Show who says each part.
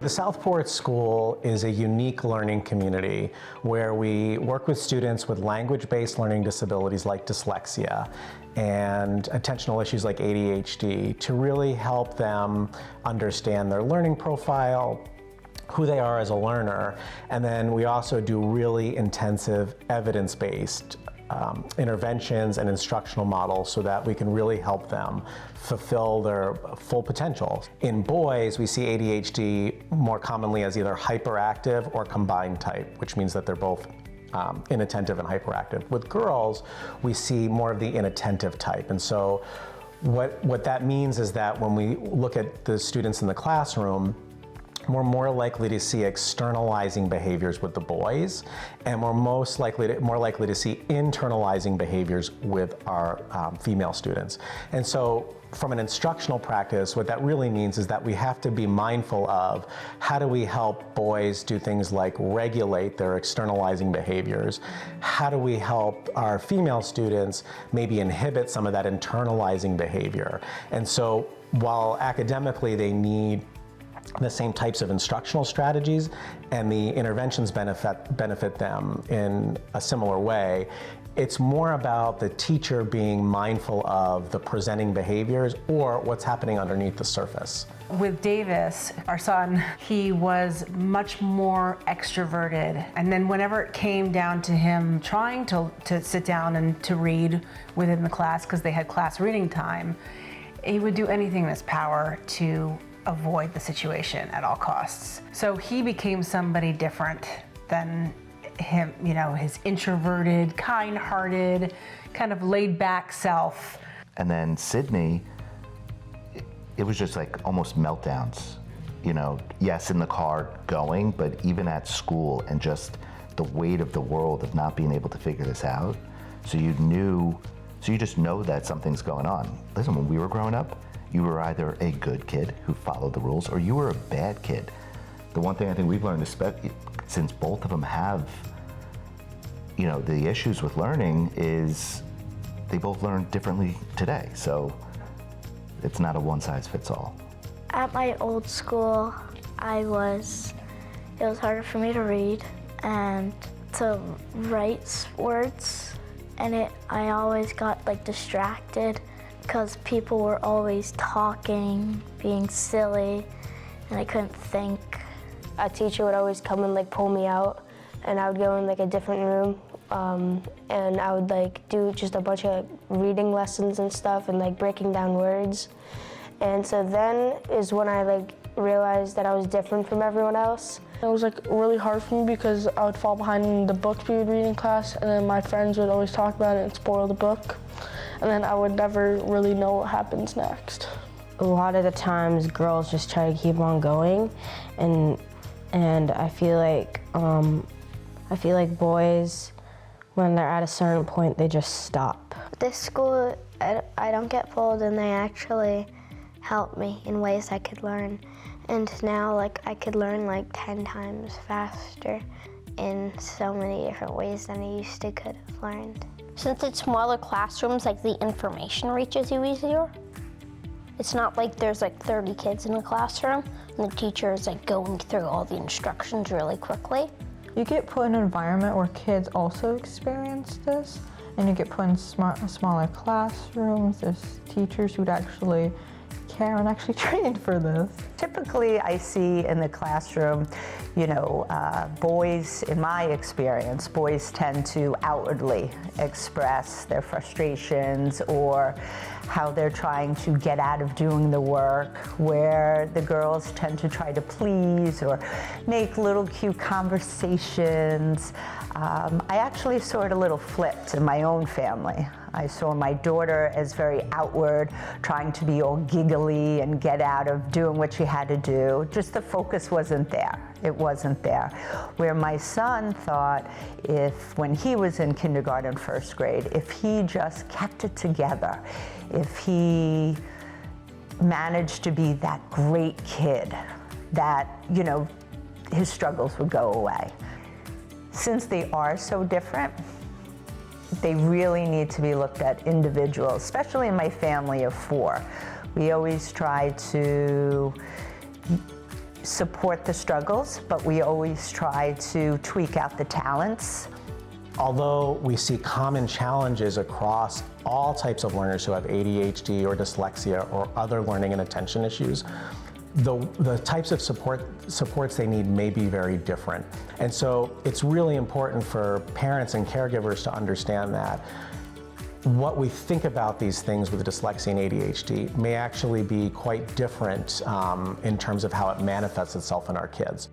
Speaker 1: The Southport School is a unique learning community where we work with students with language-based learning disabilities like dyslexia and attentional issues like ADHD to really help them understand their learning profile, who they are as a learner, and then we also do really intensive evidence-based interventions and instructional models so that we can really help them fulfill their full potential. In boys, we see ADHD more commonly as either hyperactive or combined type, which means that they're both inattentive and hyperactive. With girls, we see more of the inattentive type. And so what that means is that when we look at the students in the classroom, we're more likely to see externalizing behaviors with the boys, and we're more likely to see internalizing behaviors with our female students. And so from an instructional practice, what that really means is that we have to be mindful of how do we help boys do things like regulate their externalizing behaviors? How do we help our female students maybe inhibit some of that internalizing behavior? And so while academically they need the same types of instructional strategies and the interventions benefit them in a similar way, it's more about the teacher being mindful of the presenting behaviors or what's happening underneath the surface.
Speaker 2: With Davis, our son, he was much more extroverted. And then whenever it came down to him trying to sit down and to read within the class, because they had class reading time, he would do anything in his power to avoid the situation at all costs. So he became somebody different than him, you know, his introverted, kind-hearted, kind of laid-back self.
Speaker 3: And then Sydney, it was just like almost meltdowns. You know, yes, in the car going, but even at school and just the weight of the world of not being able to figure this out. So you just know that something's going on. Listen, when we were growing up, you were either a good kid who followed the rules or you were a bad kid. The one thing I think we've learned, since both of them have, you know, the issues with learning, is they both learn differently today. So it's not a one size fits all.
Speaker 4: At my old school, it was harder for me to read and to write words, and I always got like distracted because people were always talking, being silly, and I couldn't think.
Speaker 5: A teacher would always come and like pull me out, and I would go in like a different room, and I would like do just a bunch of reading lessons and stuff and like breaking down words. And so then is when I like realized that I was different from everyone else.
Speaker 6: It was like really hard for me because I would fall behind in the books we would read in class, and then my friends would always talk about it and spoil the book. And then I would never really know what happens next.
Speaker 7: A lot of the times girls just try to keep on going, and I feel like boys, when they're at a certain point, they just stop.
Speaker 4: This school, I don't get pulled, and they actually help me in ways I could learn. And now like I could learn like 10 times faster in so many different ways than I used to could have learned.
Speaker 8: Since it's smaller classrooms, like the information reaches you easier. It's not like there's like 30 kids in a classroom and the teacher is like going through all the instructions really quickly.
Speaker 9: You get put in an environment where kids also experience this, and you get put in smaller classrooms. There's teachers who'd actually care and actually trained for this.
Speaker 10: Typically, I see in the classroom, you know, boys, in my experience, boys tend to outwardly express their frustrations or how they're trying to get out of doing the work, where the girls tend to try to please or make little cute conversations. I actually saw it a little flipped in my own family. I saw my daughter as very outward, trying to be all giggly and get out of doing what she had to do. Just the focus wasn't there. It wasn't there. Where my son thought when he was in kindergarten, first grade, if he just kept it together, if he managed to be that great kid, that, you know, his struggles would go away. Since they are so different, they really need to be looked at individual, especially in my family of 4. We always try to support the struggles, but we always try to tweak out the talents.
Speaker 1: Although we see common challenges across all types of learners who have ADHD or dyslexia or other learning and attention issues, the types of supports they need may be very different. And so it's really important for parents and caregivers to understand that what we think about these things with dyslexia and ADHD may actually be quite different in terms of how it manifests itself in our kids.